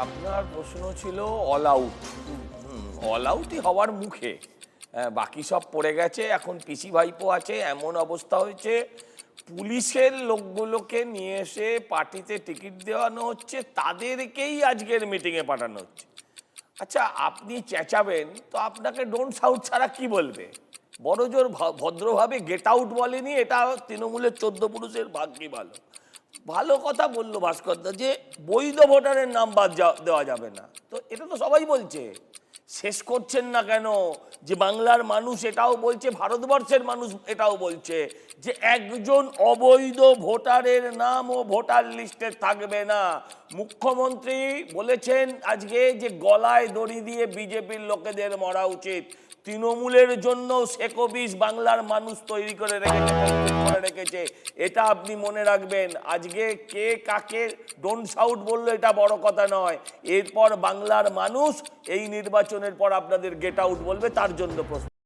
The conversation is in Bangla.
আপনার প্রশ্ন ছিল অল আউট। অল আউটই হওয়ার মুখে, বাকি সব পড়ে গেছে। এখন পিসি ভাইপো আছে, এমন অবস্থা হয়েছে পুলিশের লোকগুলোকে নিয়ে এসে পার্টিতে টিকিট দেওয়ানো হচ্ছে, তাদেরকেই আজকের মিটিংয়ে পাঠানো হচ্ছে। আচ্ছা, আপনি চেঁচাবেন তো আপনাকে ডোন্ট সাউট ছাড়া কি বলবে? বড় জোর ভদ্রভাবে গেট আউট বলেনি, এটা তৃণমূলের 14 পুরুষের ভাগ্যই ভালো। ভালো কথা বললো ভাস্করদা যে বৈধ ভোটারের নাম বাদ দেওয়া যাবে না, তো এটা তো সবাই বলছে। শেষ করছেন না কেন? যে বাংলার মানুষ এটাও বলছে, ভারতবর্ষের মানুষ এটাও বলছে যে একজন অবৈধ ভোটারের নামও ভোটার লিস্টে থাকবে না। মুখ্যমন্ত্রী বলেছেন আজকে যে গলায় দড়ি দিয়ে বিজেপির লোকেদের মরা উচিত। তৃণমূলের জন্য শেকবিশ বাংলার মানুষ তৈরি করে রেখেছে, এটা আপনি মনে রাখবেন। আজকে কে কাকে ডোন্ট সাউট বললো এটা বড় কথা নয়, এরপর বাংলার মানুষ এই নির্বাচনের পর আপনাদের গেট আউট বলবে, তার জন্য প্রশ্ন।